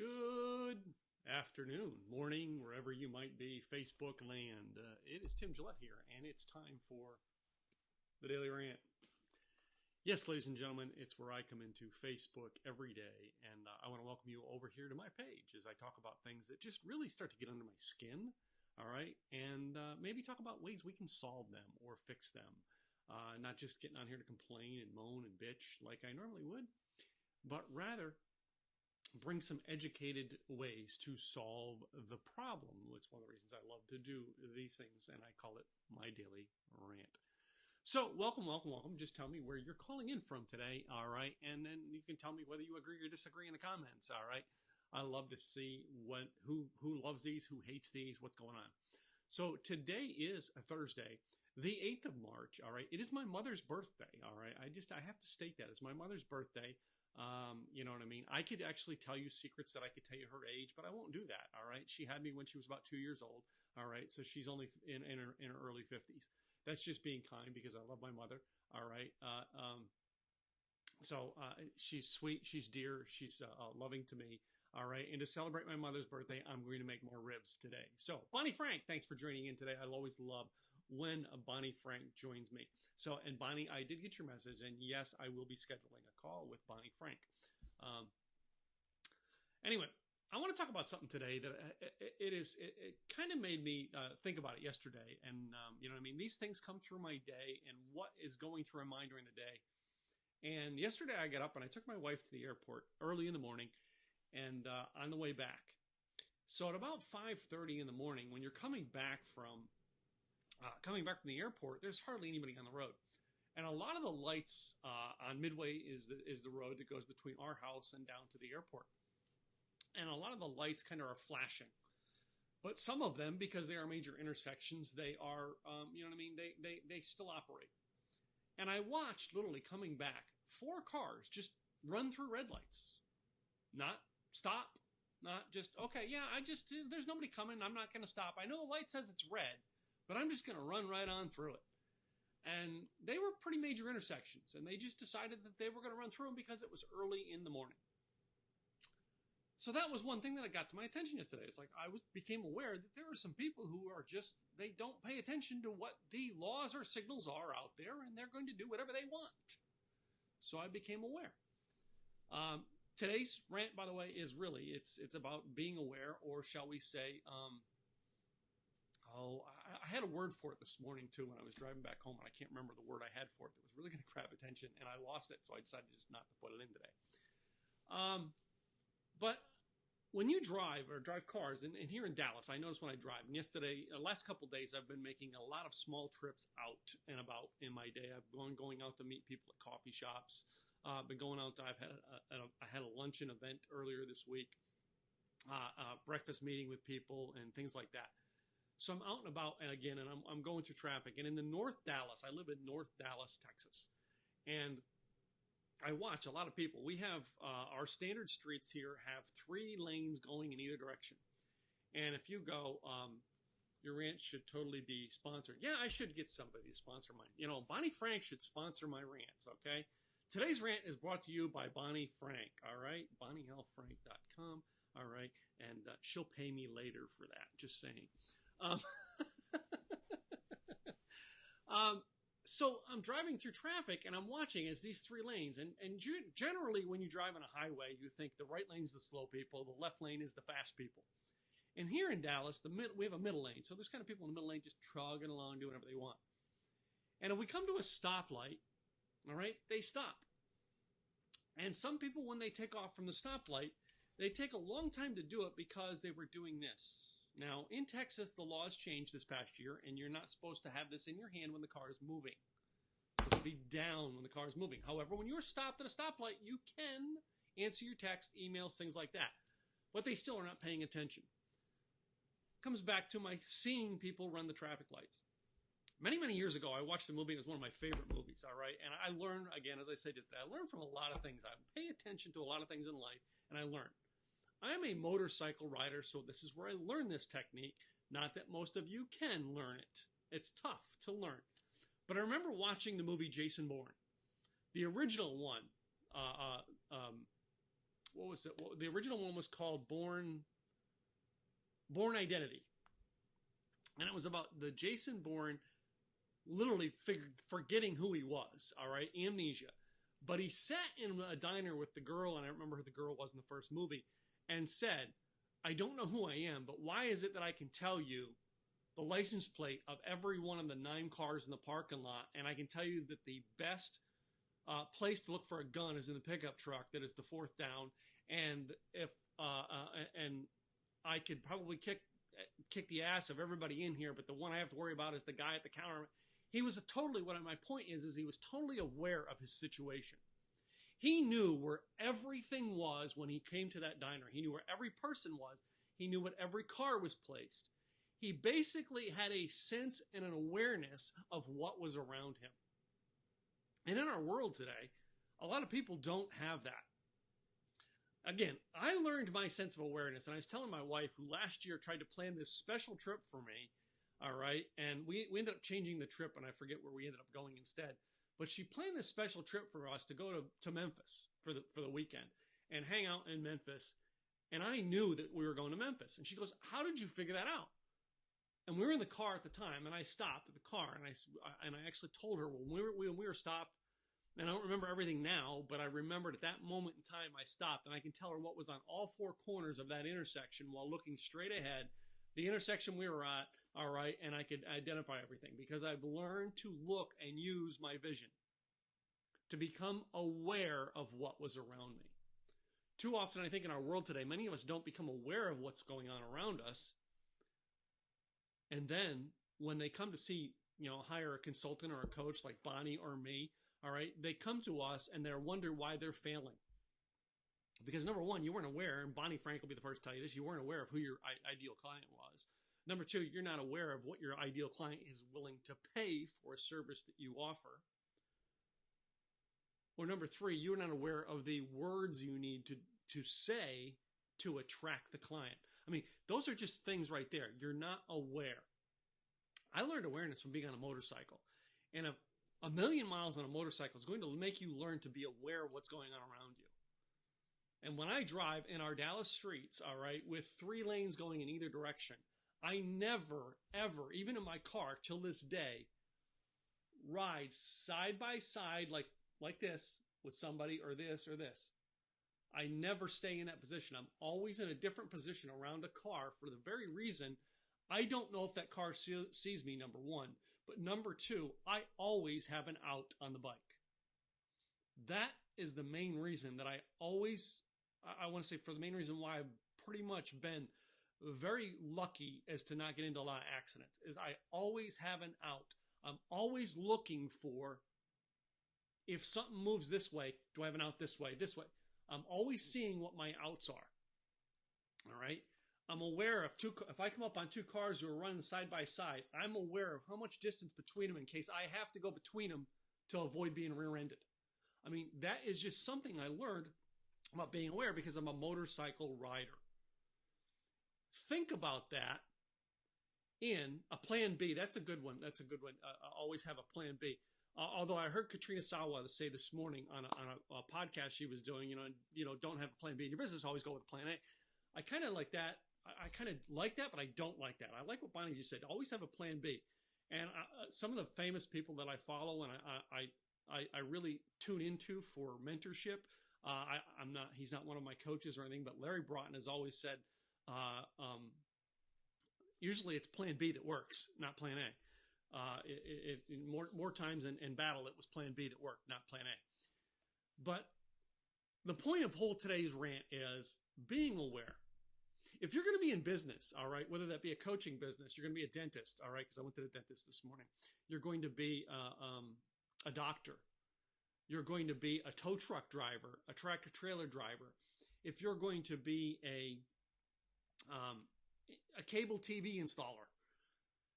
Good afternoon, morning, wherever you might be, Facebook land. It is Tim Gillette here, and it's time for the Daily Rant. Yes, ladies and gentlemen, it's where I come into Facebook every day, and I want to welcome you over here to my page as I talk about things that just really start to get under my skin, all right, and maybe talk about ways we can solve them or fix them. Not just getting on here to complain and moan and bitch like I normally would, but rather bring some educated ways to solve the problem. It's one of the reasons I love to do these things, and I call it my daily rant. So welcome. Just tell me where you're calling in from today, all right? And then you can tell me whether you agree or disagree in the comments, all right? I love to see who loves these, who hates these, what's going on. So today is a Thursday, the 8th of March, all right? It is my mother's birthday, all right? I have to state that. It's my mother's birthday. You know what I mean? I could actually tell you secrets that I could tell you her age, but I won't do that, all right? She had me when she was about 2 years old, all right? So she's only in her early 50s. That's just being kind because I love my mother, all right? She's sweet, she's dear, she's loving to me, all right? And to celebrate my mother's birthday, I'm going to make more ribs today. So, Bonnie Frank, thanks for joining in today. I always love when Bonnie Frank joins me. So, and Bonnie, I did get your message, and yes, I will be scheduling a call with Bonnie Frank. Anyway, I want to talk about something today that it kind of made me think about it yesterday. And, you know what I mean? These things come through my day and what is going through my mind during the day. And yesterday I got up and I took my wife to the airport early in the morning and on the way back. So at about 5:30 in the morning, when you're coming back from the airport, there's hardly anybody on the road. And a lot of the lights on Midway is the road that goes between our house and down to the airport. And a lot of the lights kind of are flashing. But some of them, because they are major intersections, they are, you know what I mean, they still operate. And I watched, literally coming back, 4 cars just run through red lights. Not stop, not just, okay, yeah, there's nobody coming, I'm not going to stop. I know the light says it's red, but I'm just going to run right on through it. And they were pretty major intersections, and they just decided that they were going to run through them because it was early in the morning. So that was one thing that got to my attention yesterday. It's like became aware that there are some people who are they don't pay attention to what the laws or signals are out there, and they're going to do whatever they want. So I became aware. Today's rant, by the way, is really, it's about being aware, or shall we say, I had a word for it this morning, too, when I was driving back home, and I can't remember the word I had for it that was really going to grab attention, and I lost it, so I decided just not to put it in today. But when you drive cars, and here in Dallas, I notice when I drive, and yesterday, the last couple of days, I've been making a lot of small trips out and about in my day. I've been going out to meet people at coffee shops. Been going out. I had a luncheon event earlier this week, breakfast meeting with people and things like that. So I'm out and about, and again, and I'm going through traffic. And in the North Dallas, I live in North Dallas, Texas, and I watch a lot of people. We have our standard streets here have 3 lanes going in either direction. And if you go, your rant should totally be sponsored. Yeah, I should get somebody to sponsor mine. You know, Bonnie Frank should sponsor my rants, okay? Today's rant is brought to you by Bonnie Frank, all right? BonnieLFrank.com, all right? And she'll pay me later for that, just saying. So I'm driving through traffic, and I'm watching as these 3 lanes, and generally when you drive on a highway, you think the right lane's the slow people, the left lane is the fast people. And here in Dallas, we have a middle lane, so there's kind of people in the middle lane just trugging along, doing whatever they want. And if we come to a stoplight, all right, they stop. And some people, when they take off from the stoplight, they take a long time to do it because they were doing this. Now, in Texas, the laws changed this past year, and you're not supposed to have this in your hand when the car is moving. It's supposed to be down when the car is moving. However, when you're stopped at a stoplight, you can answer your text, emails, things like that. But they still are not paying attention. Comes back to my seeing people run the traffic lights. Many, many years ago, I watched a movie. It was one of my favorite movies, all right? And I learned, again, as I said yesterday, I learned from a lot of things. I pay attention to a lot of things in life, and I learn. I am a motorcycle rider, so this is where I learned this technique. Not that most of you can learn it. It's tough to learn. But I remember watching the movie Jason Bourne, the original one. What was it? The original one was called Born Identity. And it was about the Jason Bourne literally forgetting who he was, all right, amnesia. But he sat in a diner with the girl, and I don't remember who the girl was in the first movie, and said, I don't know who I am, but why is it that I can tell you the license plate of every one of the 9 cars in the parking lot, and I can tell you that the best place to look for a gun is in the pickup truck that is the 4th down, and if and I could probably kick the ass of everybody in here, but the one I have to worry about is the guy at the counter. He was my point is he was totally aware of his situation. He knew where everything was when he came to that diner. He knew where every person was. He knew what every car was placed. He basically had a sense and an awareness of what was around him. And in our world today, a lot of people don't have that. Again, I learned my sense of awareness, and I was telling my wife, who last year tried to plan this special trip for me, all right, and we ended up changing the trip, and I forget where we ended up going instead. But she planned this special trip for us to go to Memphis for the weekend and hang out in Memphis. And I knew that we were going to Memphis. And she goes, how did you figure that out? And we were in the car at the time, and I stopped at the car, and I actually told her when we were stopped, and I don't remember everything now, but I remembered at that moment in time I stopped, and I can tell her what was on all 4 corners of that intersection while looking straight ahead, the intersection we were at, all right, and I could identify everything because I've learned to look and use my vision to become aware of what was around me. Too often, I think in our world today, many of us don't become aware of what's going on around us. And then when they come to see, hire a consultant or a coach like Bonnie or me, all right, they come to us and they wonder why they're failing. Because number one, you weren't aware, and Bonnie Frank will be the first to tell you this, you weren't aware of who your ideal client was. Number two, you're not aware of what your ideal client is willing to pay for a service that you offer. Or number three, you're not aware of the words you need to say to attract the client. I mean, those are just things right there. You're not aware. I learned awareness from being on a motorcycle. And a million miles on a motorcycle is going to make you learn to be aware of what's going on around you. And when I drive in our Dallas streets, all right, with 3 lanes going in either direction, I never, ever, even in my car till this day, ride side by side like this with somebody or this or this. I never stay in that position. I'm always in a different position around a car for the very reason I don't know if that car sees me, number one. But number two, I always have an out on the bike. That is the main reason that I want to say for the main reason why I've pretty much been very lucky as to not get into a lot of accidents, is I always have an out. I'm always looking for, if something moves this way, do I have an out this way, this way? I'm always seeing what my outs are. All right? I'm aware of if I come up on 2 cars who are running side by side, I'm aware of how much distance between them in case I have to go between them to avoid being rear-ended. I mean, that is just something I learned about being aware because I'm a motorcycle rider. Think about that in a plan B. That's a good one. That's a good one. Always have a plan B. Although I heard Katrina Sawa say this morning on a podcast she was doing, don't have a plan B in your business. Always go with a plan A. I kind of like that. I kind of like that, but I don't like that. I like what Bonnie just said. Always have a plan B. And some of the famous people that I follow and I really tune into for mentorship. He's not one of my coaches or anything, but Larry Broughton has always said, usually it's plan B that works, not plan A. More times in battle, it was plan B that worked, not plan A. But the point of whole today's rant is being aware. If you're going to be in business, all right, whether that be a coaching business, you're going to be a dentist, all right, because I went to the dentist this morning. You're going to be a doctor. You're going to be a tow truck driver, a tractor trailer driver. If you're going to be a cable TV installer,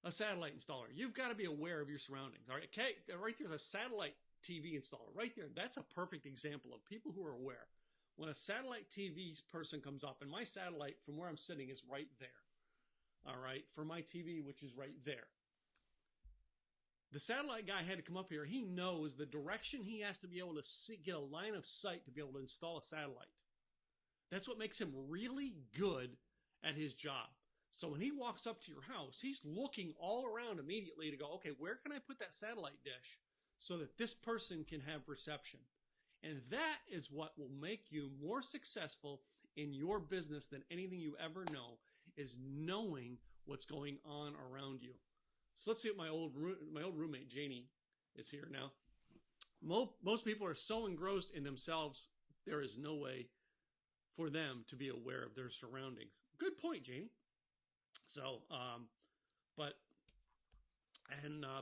a satellite installer, you've got to be aware of your surroundings. All right, okay, right there's a satellite TV installer right there. That's a perfect example of people who are aware. When a satellite TV person comes up, and my satellite from where I'm sitting is right there, all right, for my TV, which is right there. The satellite guy had to come up here. He knows the direction he has to be able to get a line of sight to be able to install a satellite. That's what makes him really good at his job. So when he walks up to your house, he's looking all around immediately to go, okay, where can I put that satellite dish so that this person can have reception? And that is what will make you more successful in your business than anything you ever know, is knowing what's going on around you. So let's see what my old roommate, Janie, is here now. Most people are so engrossed in themselves, there is no way for them to be aware of their surroundings. Good point, Janie. So,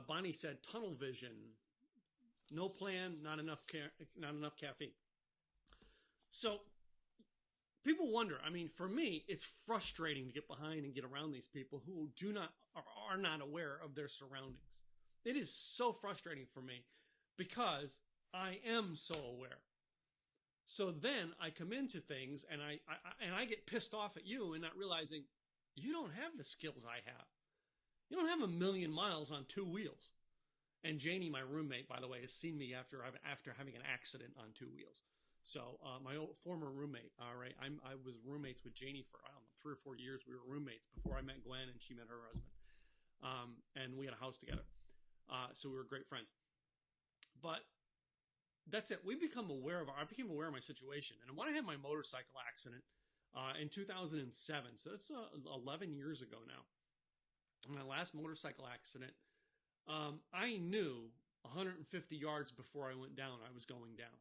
Bonnie said tunnel vision, no plan, not enough caffeine. So people wonder, I mean, for me, it's frustrating to get behind and get around these people who are not aware of their surroundings. It is so frustrating for me because I am so aware. So then I come into things and I get pissed off at you and not realizing you don't have the skills I have. You don't have a million miles on two wheels. And Janie, my roommate, by the way, has seen me after having an accident on two wheels. So my old former roommate, all right, I was roommates with Janie for, I don't know, 3 or 4 years. We were roommates before I met Gwen and she met her husband. And we had a house together. So we were great friends. But that's it. I became aware of my situation. And when I had my motorcycle accident in 2007, so that's 11 years ago now, my last motorcycle accident, I knew 150 yards before I went down, I was going down.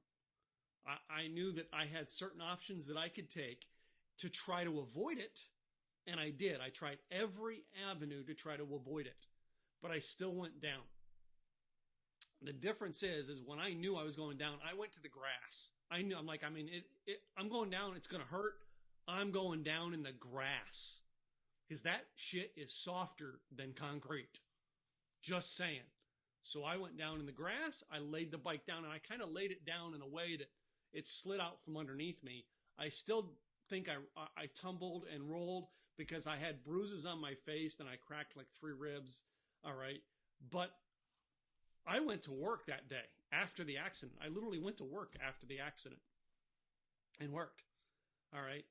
I knew that I had certain options that I could take to try to avoid it, and I did. I tried every avenue to try to avoid it, but I still went down. The difference is when I knew I was going down, I went to the grass. I'm going down, it's going to hurt. I'm going down in the grass because that shit is softer than concrete. Just saying. So I went down in the grass. I laid the bike down, and I kind of laid it down in a way that it slid out from underneath me. I still think I tumbled and rolled because I had bruises on my face and I cracked like 3 ribs. All right. But I went to work that day after the accident. I literally went to work after the accident and worked. All right.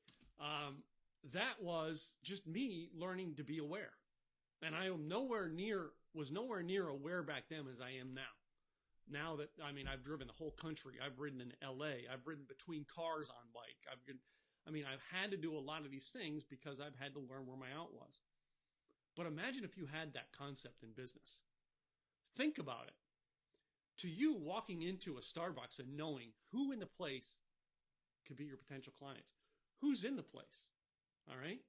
That was just me learning to be aware. And I am was nowhere near aware back then as I am now. Now that, I've driven the whole country. I've ridden in LA. I've ridden between cars on bike. I've had to do a lot of these things because I've had to learn where my out was. But imagine if you had that concept in business. Think about it. To you, walking into a Starbucks and knowing who in the place could be your potential clients, who's in the place, all right?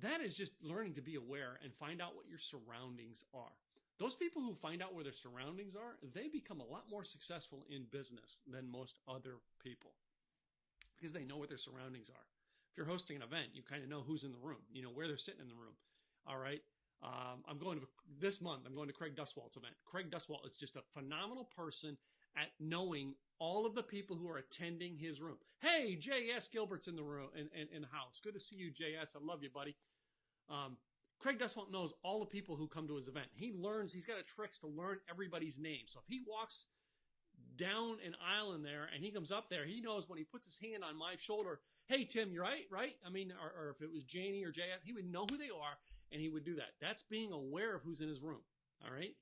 That is just learning to be aware and find out what your surroundings are. Those people who find out where their surroundings are, they become a lot more successful in business than most other people because they know what their surroundings are. If you're hosting an event, you kind of know who's in the room, you know, where they're sitting in the room. All right. This month, I'm going to Craig Duswalt's event. Craig Duswalt is just a phenomenal person at knowing all of the people who are attending his room. Hey, J.S. Gilbert's in the room, in the house. Good to see you, J.S. I love you, buddy. Craig Duswalt knows all the people who come to his event. He's got a tricks to learn everybody's name. So if he walks down an aisle in there and he comes up there, he knows when he puts his hand on my shoulder, hey, Tim, you're right? Or if it was Janie or J.S., he would know who they are and he would do that. That's being aware of who's in his room. All right.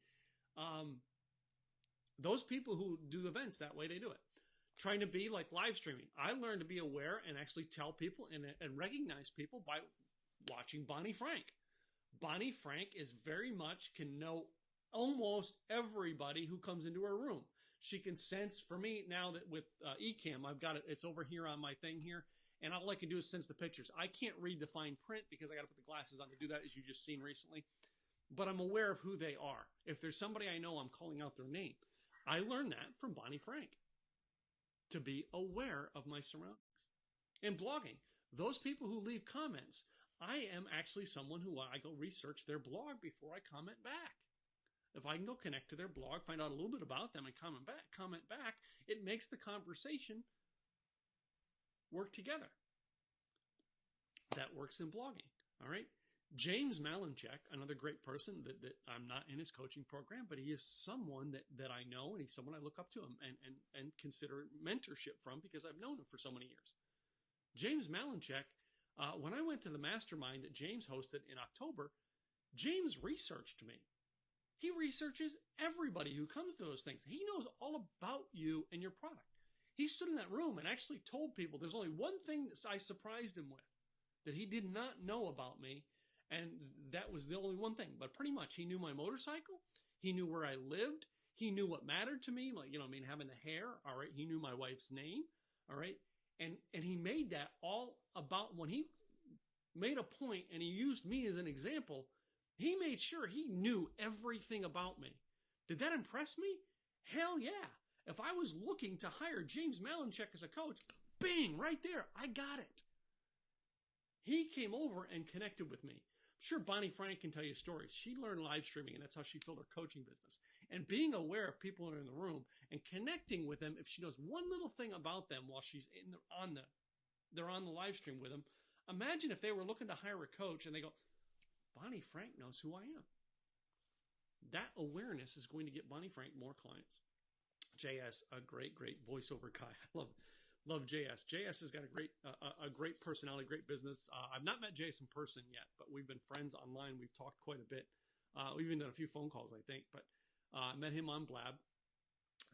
Those people who do events that way, they do it. Trying to be like live streaming. I learned to be aware and actually tell people and recognize people by watching Bonnie Frank. Bonnie Frank is very much can know almost everybody who comes into her room. She can sense, for me now that with eCam, I've got it, it's over here on my thing here, and all I can do is sense the pictures. I can't read the fine print because I got to put the glasses on to do that, as you just seen recently. But I'm aware of who they are. If there's somebody I know, I'm calling out their name. I learned that from Bonnie Frank, to be aware of my surroundings. In blogging, those people who leave comments, I am actually someone who I go research their blog before I comment back. If I can go connect to their blog, find out a little bit about them and comment back, it makes the conversation work together. That works in blogging. All right. James Malinchak, another great person that I'm not in his coaching program, but he is someone that I know, and he's someone I look up to him and consider mentorship from because I've known him for so many years. James Malinchek, when I went to the mastermind that James hosted in October, James researched me. He researches everybody who comes to those things. He knows all about you and your product. He stood in that room and actually told people there's only one thing that I surprised him with that he did not know about me, and that was the only one thing. But pretty much he knew my motorcycle. He knew where I lived. He knew what mattered to me, like, having the hair, all right? He knew my wife's name, all right? And he made that all about, when he made a point and he used me as an example, he made sure he knew everything about me. Did that impress me? Hell yeah. If I was looking to hire James Malinchek as a coach, bing, right there, I got it. He came over and connected with me. I'm sure Bonnie Frank can tell you stories. She learned live streaming, and that's how she filled her coaching business. And being aware of people who are in the room and connecting with them, if she knows one little thing about them while she's they're on the live stream with them, imagine if they were looking to hire a coach and they go, Bonnie Frank knows who I am. That awareness is going to get Bonnie Frank more clients. JS, a great voiceover guy. I love JS. JS has got a great personality, great business. I've not met JS in person yet, but we've been friends online. We've talked quite a bit. We've even done a few phone calls, I think. But I met him on Blab,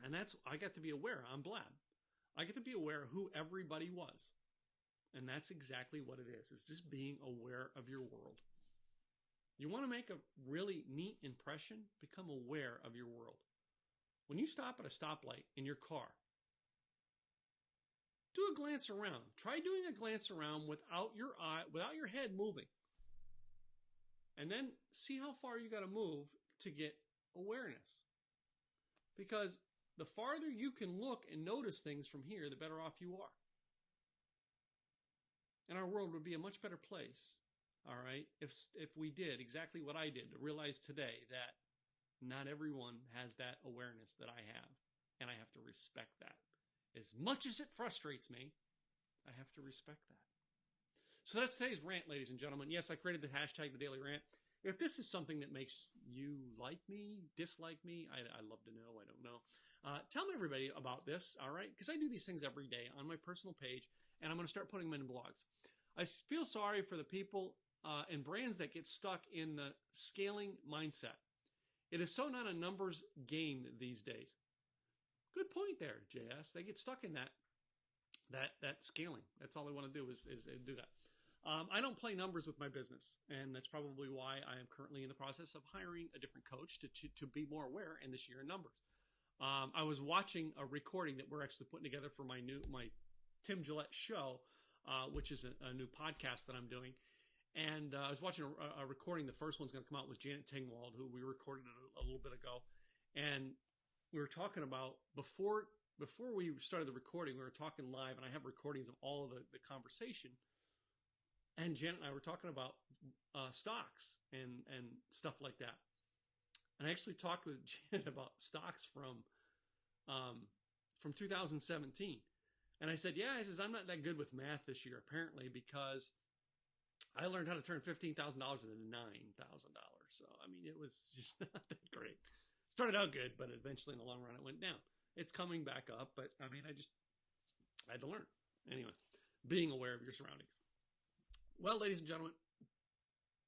and I got to be aware on Blab. I get to be aware of who everybody was, and that's exactly what it is. It's just being aware of your world. You want to make a really neat impression? Become aware of your world. When you stop at a stoplight in your car, do a glance around. Try doing a glance around without your head moving. And then see how far you got to move to get awareness. Because the farther you can look and notice things from here, the better off you are. And our world would be a much better place, all right, if we did exactly what I did, to realize today that not everyone has that awareness that I have, and I have to respect that. As much as it frustrates me, I have to respect that. So that's today's rant, ladies and gentlemen. Yes, I created the hashtag, the Daily Rant. If this is something that makes you like me, dislike me, I'd love to know. I don't know. Tell me, everybody, about this, all right? Because I do these things every day on my personal page, and I'm going to start putting them in blogs. I feel sorry for the people and brands that get stuck in the scaling mindset. It is so not a numbers game these days. Good point there, JS. They get stuck in that scaling. That's all they want to do is do that. I don't play numbers with my business, and that's probably why I am currently in the process of hiring a different coach to be more aware in this year in numbers. I was watching a recording that we're actually putting together for my Tim Gillette show, which is a new podcast that I'm doing. And I was watching a recording. The first one's going to come out with Janet Tingwald, who we recorded a little bit ago. And we were talking about, before we started the recording, we were talking live, and I have recordings of all of the conversation. And Janet and I were talking about stocks and stuff like that. And I actually talked with Janet about stocks from 2017. And I said, yeah, I'm not that good with math this year, apparently, because I learned how to turn $15,000 into $9,000. So, I mean, it was just not that great. Started out good, but eventually in the long run, it went down. It's coming back up, but I mean, I had to learn. Anyway, being aware of your surroundings. Well, ladies and gentlemen,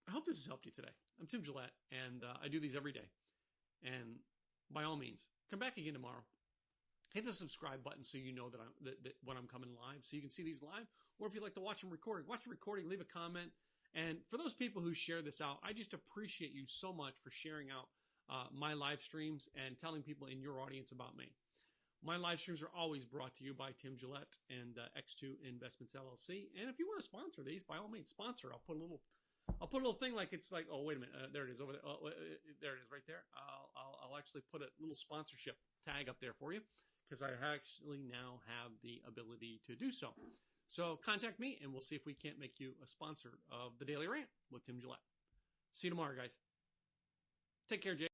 I hope this has helped you today. I'm Tim Gillette, and I do these every day. And by all means, come back again tomorrow. Hit the subscribe button so you know that when I'm coming live, so you can see these live. Or if you'd like to watch them recording, leave a comment. And for those people who share this out, I just appreciate you so much for sharing out my live streams and telling people in your audience about me. My live streams are always brought to you by Tim Gillette and X2 Investments LLC. And if you want to sponsor these, by all means, sponsor. I'll put a little thing like it's like, oh, wait a minute, there it is over there. Oh, there it is right there. I'll actually put a little sponsorship tag up there for you, because I actually now have the ability to do so. So contact me, and we'll see if we can't make you a sponsor of the Daily Rant with Tim Gillette. See you tomorrow, guys. Take care, Jay.